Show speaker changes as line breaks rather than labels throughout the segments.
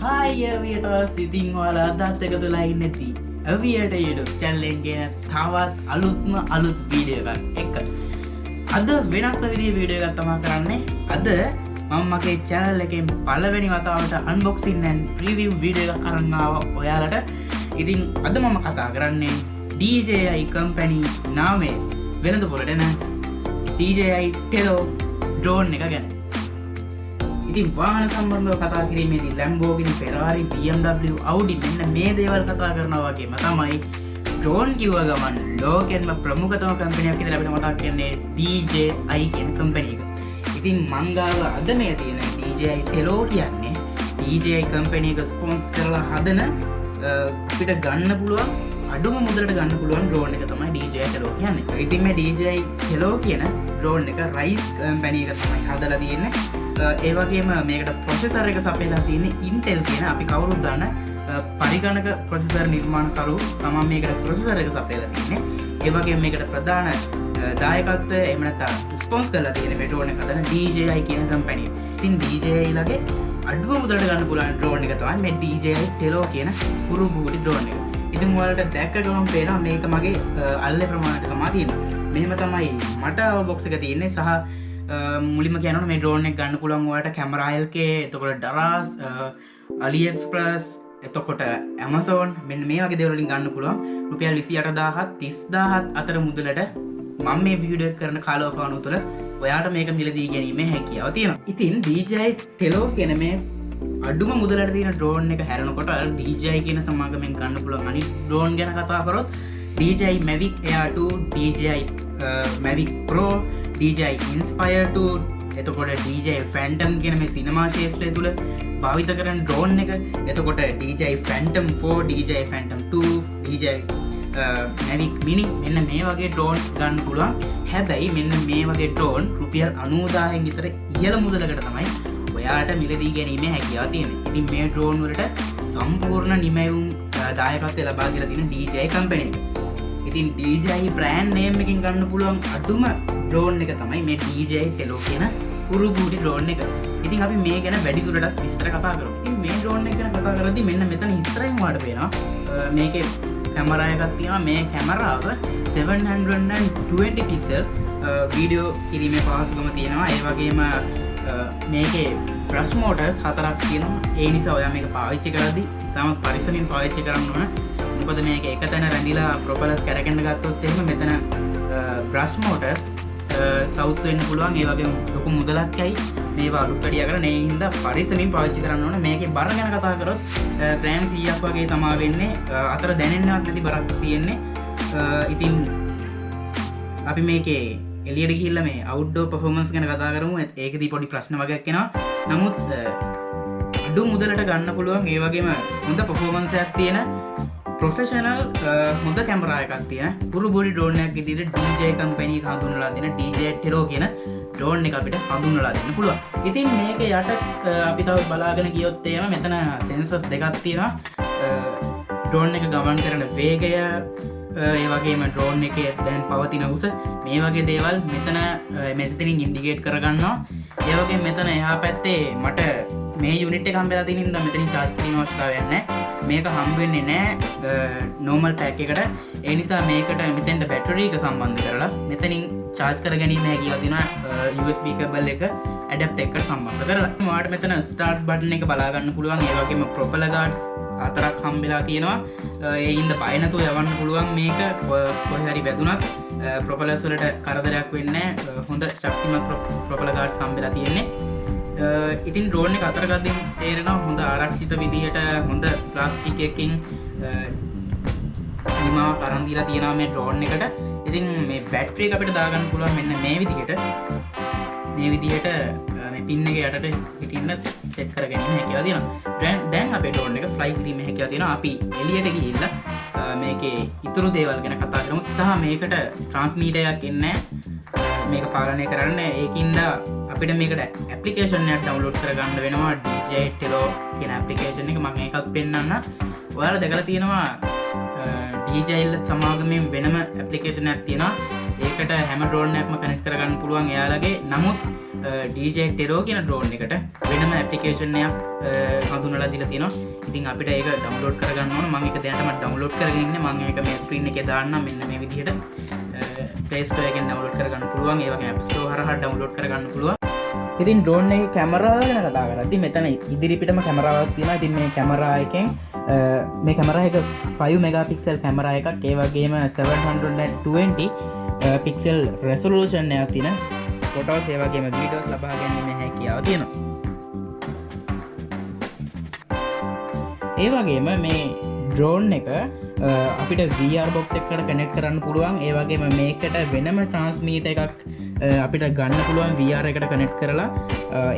Hi Aviators, ඉතින් ඔයාලා අදත් එකතුලා ඉන්නේ ති Aviator YouTube channel එකේ තවත් අලුත් වීඩියෝ එකක් එක්ක. අද වෙනස්ම විදිහේ වීඩියෝ එකක් තමයි කරන්නේ. අද මම මගේ channel එකෙන් පළවෙනි වතාවට unboxing and preview වීඩියෝ එකක් අරන් ආවා ඔයාලට. ඉතින් අද මම කතා කරන්නේ DJI company නාමයේ වෙළඳ පොළට එන DJI Tello drone එක ගැන. ඉතින් වාහන සම්බන්ධව කතා කිරීමේදී Lamborghini, Ferrari, BMW, Audi මෙන්න මේ දේවල් කතා කරනවා වගේම තමයි drone කිව්ව ගමන් ලෝකෙන්ම ප්‍රමුඛතම කම්පැනි එකක් කියලා අපිට මතක් වෙන්නේ DJI කියන කම්පැනි එක. ඉතින් මං ගාව අද මේ තියෙන DJI Tello කියන්නේ DJI කම්පැනි එක ස්පොන්සර් කරලා හදන අපිට ගන්න පුළුවන් අඩුම මුදලට ගන්න පුළුවන් drone එක තමයි DJI Tello කියන්නේ. ඉතින් මේ DJI Tello කියන drone එක Rise කම්පැනි එක තමයි හදලා තියෙන්නේ. ඒ වගේම මේකට ප්‍රොසෙසර් එක සපයලා තියෙන්නේ Intel කියන අපි කවුරුත් දන්න පරිගණක ප්‍රොසෙසර් නිර්මාණකරු තමයි මේකට ප්‍රොසෙසර් එක සපයලා තියෙන්නේ. ඒ වගේම මේකට ප්‍රධාන දායකත්වය එහෙම නැත්නම් ස්පොන්සර් කරලා තියෙන්නේ මේ drone එක හදන DJI කියන කම්පැනි එක. ඉතින් DJI ලගේ අඩුම මුදලට ගන්න පුළුවන් drone එක තමයි මේ DJI Tello කියන පුරු බූටි drone එක. ඉතින් ඔයාලට දැක්ක ගමන් පේනවා මේක මගේ අල්ලේ ප්‍රමාණයට තමයි තියෙන්නේ. මෙහෙම තමයි මට box එක තියෙන්නේ සහ මුලින්ම කියනවා මේ drone එක ගන්න පුළුවන් ඔයාලට camera LK, එතකොට daraz, AliExpress, එතකොට Amazon මෙන්න මේ වගේ දේවල් වලින් ගන්න පුළුවන් රුපියල් 28000ත් 30000ත් අතර මුදලට මම මේ වීඩියෝ එක කරන කාලවකවානුව තුළ ඔයාලට මේක මිලදී ගැනීමේ හැකියාව තියෙනවා. ඉතින් DJI Tello කියන මේ අඩුම මුදලට තියෙන drone එක හැරෙනකොට අර DJI කියන සමාගමෙන් ගන්න පුළුවන් අනිත් drone ගැන කතා කරොත් DJI Mavic Air 2, DJI Mavic Pro, DJI Inspire 2, එතකොට DJI Phantom කියන මේ සිනමා ශේෂ්ත්‍රය තුළ භාවිත කරන drone එක, එතකොට DJI Phantom 4, DJI Phantom 2, DJI Mavic Mini මෙන්න මේ වගේ drone ගන්න පුළුවන්. හැබැයි මෙන්න මේ වගේ drone රුපියල් 90000න් විතර ඉහළ මුදලකට තමයි ඔයාට මිලදී ගැනීමේ හැකියාව තියෙනවා. ඉතින් මේ drone වලට සම්පූර්ණ නිමැවුම් දායකත්වය ලබා දීලා තියෙන DJI company එක. ඉතින් DJI brand name එකකින් ගන්න පුළුවන් අඩුම drone එක තමයි මේ DJI Tello කියන පුරු බූටි drone එක. ඉතින් අපි මේ ගැන වැඩි දුරටත් විස්තර කතා කරමු. ඉතින් මේ drone එක ගැන කතා කරද්දී මෙන්න මෙතන ඉස්සරහින් ඔයාලට පේනවා මේකේ කැමරා එකක් තියෙනවා. මේ කැමරාව 720 pixel වීඩියෝ කිරීමේ පහසුකම තියෙනවා. ඒ වගේම මේකේ brush motors 4ක් තියෙනවා. ඒ නිසා ඔයා මේක පාවිච්චි කරද්දී ඉතාමත් පරිස්සමින් පාවිච්චි කරන්න ඕන. මොකද මේක එක තැන රැඳිලා ප්‍රොපලර්ස් කැරකෙන්න ගත්තොත් එහෙම මෙතන brush motors සවුත් වෙන්න පුළුවන්. ඒ වගේම ලොකු මුදලක් ඇයි මේවා අලුත් කඩියා කරන. ඒ හින්දා පරිස්සමින් පාවිච්චි කරන්න ඕන. මේකේ බර ගැන කතා කරොත් ග්‍රෑම් 100ක් වගේ තමයි වෙන්නේ. අතර දැනෙන්නවත් නැති බරක් තියෙන්නේ. ඉතින් අපි මේකේ එළියට ගිහිල්ලා මේ outdoor performance ගැන කතා කරමු. ඒකෙදී පොඩි ප්‍රශ්න වගේක් එනවා. නමුත් අඩු මුදලට ගන්න පුළුවන් ඒ වගේම හොඳ performance එකක් තියෙන ප්‍රොෆෙෂනල් හොඳ කැමරා එකක් තියෙන පුරු බොඩි drone එකක් විදිහට DJI company එක හඳුන්වලා දෙන DJI Tello කියන drone එක අපිට හඳුන්වලා දෙන්න පුළුවන්. ඉතින් මේක යට අපි තව බලාගෙන ගියොත් එහෙම මෙතන sensors දෙකක් තියෙනවා. drone එක ගමන් කරන වේගය, ඒ වගේම drone එකේ දැන් පවතින උස මේ වගේ දේවල් මෙතනින් ඉන්ඩිකේට් කරගන්නවා. ඒ වගේම මෙතන එහා පැත්තේ මට මේ යුනිට් එක හම්බෙලා තියෙන හින්දා මෙතනින් charge කිරීම අවශ්‍යතාවයක් නැහැ. මේක හම්බ වෙන්නේ නැහැ normal pack එකට. ඒ නිසා මේකට මෙතෙන්ට battery එක සම්බන්ධ කරලා මෙතනින් charge කර ගැනීම හැකියාව තියෙනවා USB cable එක adapter එකට සම්බන්ධ කරලා. ඔයාලට මෙතන start button එක බලා ගන්න පුළුවන්. ඒ වගේම propeller guards 4ක් හම්බෙලා තියෙනවා. ඒ හින්දා බය නැතුව යවන්න පුළුවන් මේක කොහේ හරි වැදුනත් propellers වලට කරදරයක් වෙන්නේ නැහැ. හොඳ ශක්තිමත් propeller guards හම්බෙලා තියෙන්නේ. ඉතින් drone එක අතර ගද්දී තේරෙනවා හොඳ ආරක්ෂිත විදිහට හොඳ ප්ලාස්ටික් එකකින් නිමාවක් අරන් දීලා තියෙනවා මේ drone එකට. ඉතින් මේ බැටරි එක අපිට දාගන්න පුළුවන් මෙන්න මේ විදිහට. මේ විදිහට මේ පින් එක යටට හිටින්න චෙක් කරගැනීම හැකියාව තියෙනවා. දැන් අපේ drone එක fly කිරීමේ හැකියාව තියෙනවා. අපි එළියට ගිහිල්ලා මේකේ ඉතුරු දේවල් ගැන කතා කරමු. සහ මේකට ට්‍රාන්ස්මීටර් එකක් එන්නේ මේක පාලනය කරන්න. ඒකින්ද අපිට මේකට ඇප්ලිකේෂන් එකක් ඩවුන්ලෝඩ් කරගන්න වෙනවා. DJI Tello කියන ඇප්ලිකේෂන් එක මම ඒකත් පෙන්නන්න. ඔයාලා දැකලා තියෙනවා DJI සමාගමෙන් වෙනම ඇප්ලිකේෂන් එකක් තියෙනවා. ඒකට හැම drone එකක්ම කනෙක්ට් කරගන්න පුළුවන් එයාලගේ. නමුත් DJI Tello කියන drone එකට වෙනම application එකක් හඳුන්වලා දීලා තියෙනවා. ඉතින් අපිට ඒක download කරගන්න ඕන. මම ඒක දැනටම download කරගෙන ඉන්නේ. මම ඒක මේ screen එකේ දාන්නම් මෙන්න මේ විදිහට. Play Store එකෙන් download කරගන්න පුළුවන්. ඒ වගේම App Store හරහා download කරගන්න පුළුවන්. ඉතින් drone එකේ කැමරාව ගැන කතා කරද්දී මෙතන ඉදිරි පිටම කැමරාවක් තියෙනවා. ඉතින් මේ කැමරා එකෙන් මේ කැමරා එක 5 megapixel කැමරා එකක්. ඒ වගේම 720 pixel resolution එකක් තියෙන ෆොටෝස් ඒ වගේම වීඩියෝස් ලබා ගැනීමේ හැකියාව තියෙනවා. ඒ වගේම මේ drone එක අපිට VR box එකකට කනෙක්ට් කරන්න පුළුවන්. ඒ වගේම මේකට වෙනම transmitter එකක් අපිට ගන්න පුළුවන් VR එකට කනෙක්ට් කරලා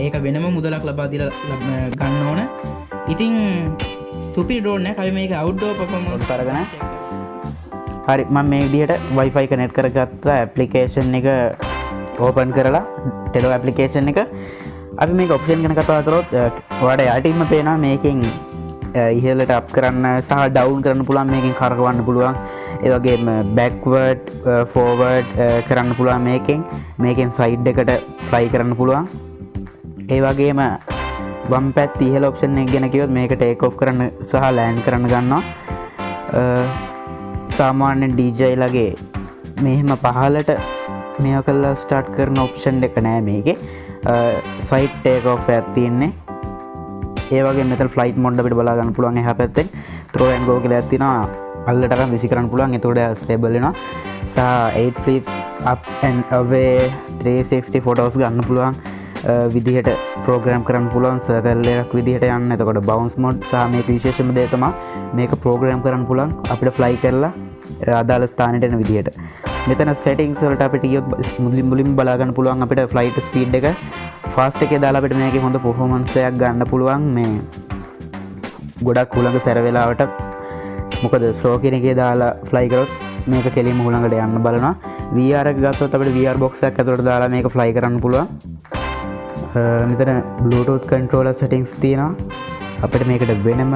ඒක වෙනම මුදලක් ලබා දීලා ගන්න ඕන. ඉතින් සුපිරි drone එක. අපි මේක outdoor performance කරගෙන හරි මම මේ විදිහට Wi-Fi කනෙක්ට් කරගත්ත application එක open කරලා Tello application එක අපි මේක option ගැන කතා කරොත් ඔයාලට යටින්ම පේනවා මේකෙන් ඉහළට අප් කරන්න සහ ඩවුන් කරන්න පුළුවන්, මේකෙන් කරකවන්න පුළුවන්. ඒ වගේම backward forward කරන්න පුළුවන් මේකෙන් side එකට fly කරන්න පුළුවන්. ඒ වගේම වම් පැත්ත ඉහළ option එක ගැන කිව්වොත් මේක take off කරන්න සහ land කරන්න ගන්නවා. සාමාන්‍යයෙන් DJI ලගේ මෙහෙම පහළට මේක කළා start කරන option එක නෑ මේකේ. side take off එකක් තියෙන්නේ. ඒ වගේ මෙතන flight mode අපිට බලා ගන්න පුළුවන්. එහා පැත්තෙන් throw and go කියලා එකක් තියෙනවා. අල්ලට අරන් විසි කරන්න පුළුවන්. එතකොට stable වෙනවා. සහ 8 flips up and away 360 photos ගන්න පුළුවන් විදිහට program කරන්න පුළුවන්. circle එකක් විදිහට යන්න. එතකොට bounce mode සහ මේක විශේෂම දේ තමයි මේක program කරන්න පුළුවන් අපිට fly කරලා අදාළ ස්ථානෙට එන විදිහට. මෙතන settings වලට අපිට ගියොත් මුලින්ම බලා ගන්න පුළුවන් අපිට flight speed එක fast එකේ දාලා අපිට මේකේ හොඳ performance එකක් ගන්න පුළුවන්. මේ ගොඩක් හුළඟ සැර වෙලාවට මොකද slow කියන එකේ දාලා fly කරොත් මේක කෙලින්ම හුළඟට යන්න බලනවා. VR එක ගත්තොත් අපිට VR box එකක් ඇතුළට දාලා මේක fly කරන්න පුළුවන්. මෙතන Bluetooth controller settings තියෙනවා. අපිට මේකට වෙනම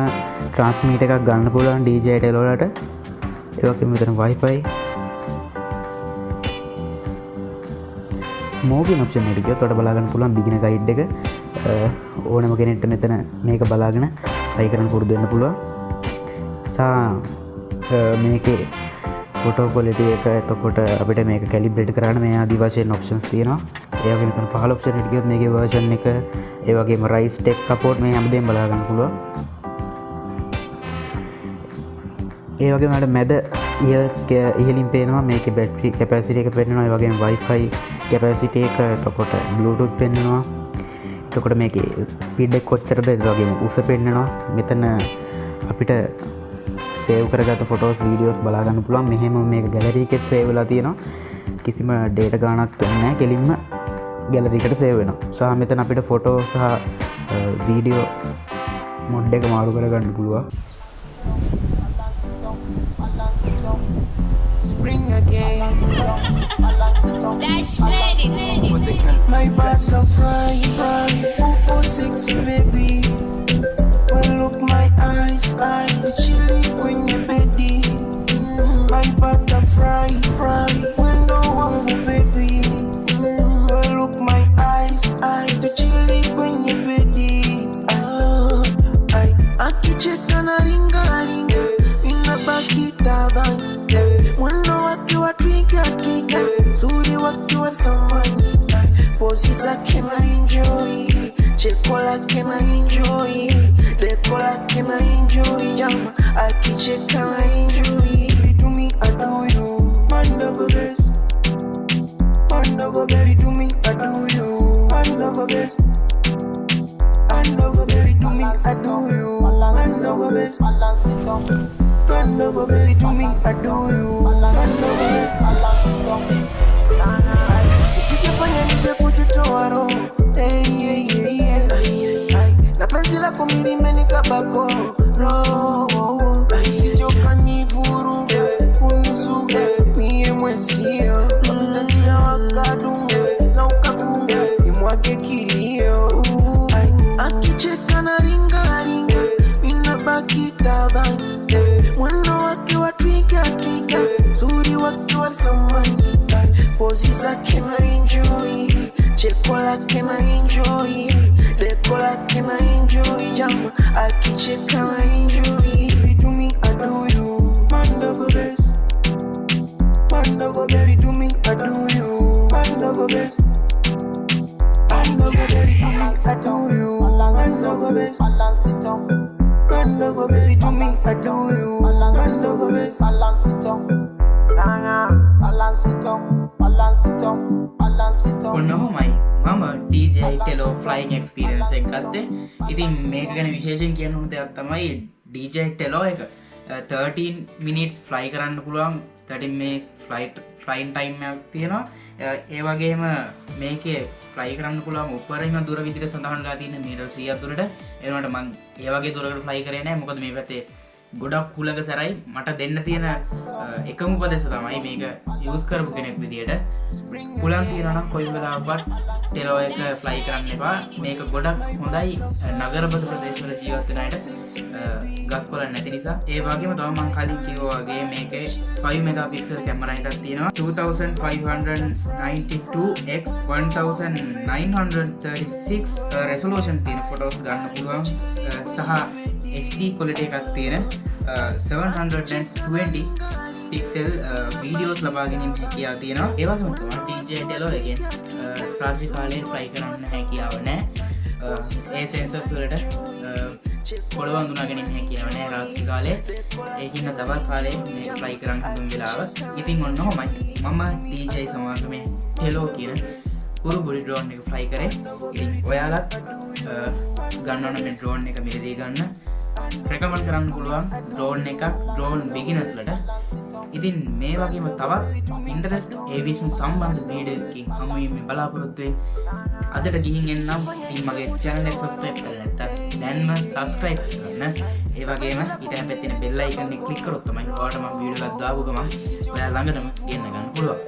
transmitter එකක් ගන්න පුළුවන් DJI Tello වලට. ඒ වගේම මෙතන Wi-Fi මෝගින් ඔප්ෂන් එකට ගියොත් ඔයාලට බලා ගන්න පුළුවන් beginner guide එක. ඕනම කෙනෙක්ට මෙතන මේක බලාගෙන try කරන්න පුරුදු වෙන්න පුළුවන්. මේකේ photo quality එක එතකොට අපිට මේක calibrate කරන්න මේ ආදි වශයෙන් options තියෙනවා. ඒ වගේම මෙතන පහළ option එකට ගියොත් මේකේ version එක ඒ වගේම rise tech support මේ හැමදේම බලා ගන්න පුළුවන්. ඒ වගේම අර මැද ඉහළින් පේනවා මේකේ battery capacity එක පෙන්නනවා. ඒ වගේම Wi-Fi capacity එක එතකොට Bluetooth පෙන්නනවා. එතකොට මේකේ speed එක කොච්චරද ඒ වගේම උස පෙන්නනවා. මෙතන අපිට save කරගත්ත photos videos බලා ගන්න පුළුවන්. මෙහෙම මේක gallery එකේ save වෙලා තියෙනවා. කිසිම data ගාණක් නැහැ. කෙලින්ම gallery එකට save වෙනවා. සහ මෙතන අපිට photo සහ video mode එක මාරු කරගන්න පුළුවන්.
Spring again.
That's ready.
My boss so fry. Oh, sexy baby. Well, look my eyes, chilly when you're ready. My butterfly. Well, no one baby. Well, look my eyes, chilly when you're ready. Akicheka na ringa. Inabakita bang. Mwendo wakiwa twiga zuri wakiwa thamani. Pozi zake na enjoy, cheko lake na enjoy, deko lake na enjoy. Jama akicheka na enjoy. Do me I do you, mandogo best. Mandogo baby do me I do you, mandogo best. Mandogo baby do me I do you, mandogo best. Mandogo baby do me I do you, mandogo best. Usijifanya nije kujitoa roho. Na penzi lako mimi limenikabako roho. Usije ukanivuruga kunisuga mie mwenzio. Unatia wakadunga na ukafunga imwage kilio. Akicheka na ringa inabaki tabani. Mwendo wakiwa twiga zuri wakiwa thamani. Pozi zake na enjoy, chekola kena enjoy, dekola kena enjoy, jam akicheka na enjoy. Do me, I do you, mando go best, mando go baby, do me, I do you, mando go best, mando go baby, do me, I do you, mando go best, balance it on, mando go baby, do me, I do you, mando go best, balance it on, balance it on, balance it on, balance it on.
ඔන්නෝමයි මම DJI Tello flying experience එක ගත්තේ. ඉතින් මේක ගැන විශේෂයෙන් කියන්න ඕන දෙයක් තමයි DJI Tello එක 13 minutes fly කරන්න පුළුවන්. 13 minutes flying time එකක් තියෙනවා. ඒ වගේම මේකේ fly කරන්න පුළුවන් උපරිම දුර විදිහට සඳහන්ලා තියෙන මීටර් 100ක් දුරට. ඒ වුණාට මම ඒ වගේ දුරකට fly කරේ නැහැ. මොකද මේ පැත්තේ ගොඩක් කුලක සැරයි මට දෙන්න තියෙන එකම උපදෙස තමයි මේක යූස් කරපු කෙනෙක් විදියට කුලන් තියෙනවා නම් කොයි වෙලාවකවත් ටෙලෝ එක ෆ්ලයි කරන්න එපා. මේක ගොඩක් හොඳයි නගරබද ප්‍රදේශවල ජීවත් වෙන අයට ගස් කොළන් නැති නිසා. ඒ වගේම තමයි මම කලින් කිව්වා වගේ මේකේ 5 මෙගාපික්සල් කැමරා එකක් තියෙනවා. 2592x 1936 resolution තියෙන ෆොටෝස් ගන්න පුළුවන් සහ HD quality එකක් තියෙන 720 pixel videos ලබා ගැනීම හැකියාව තියෙනවා. ඒ වගේම තමයි DJI Tello එකෙන් රාත්‍රී කාලයේ fly කරන්න හැකියාව නැහැ. ඒ sensors වලට පොළව අඳුනා ගැනීම හැකියාව නැහැ රාත්‍රී කාලයේ. ඒකින් දවල් කාලයේ මේ fly කරන්න පුළුවන් වෙලාව. ඉතින් ඔන්න ඔහොමයි මම DJI සමාගමේ Tello කියන පුරුබුඩි drone එක fly කරේ. ඉතින් ඔයාලත් ගන්නවනම් මේ drone එක මිලදී ගන්න recommend කරන්න පුළුවන් drone එකක් drone beginners ලට. ඉතින් මේ වගේම තවත් interest aviation සම්බන්ධ වීඩියෝ එකකින් හමු වෙමින් බලාපොරොත්තු වෙන්න. අදට ගිහින් එන්නම්. ඉතින් මගේ channel එක subscribe කරලා නැත්නම් දැන්ම subscribe කරන්න. ඒ වගේම ඊට හැපෙත් තියෙන bell icon එක click කරොත් තමයි ඔයාලට මම වීඩියෝ එකක් දාපු ගමන් ඔයා ළඟටම ගෙන්න ගන්න පුළුවන්.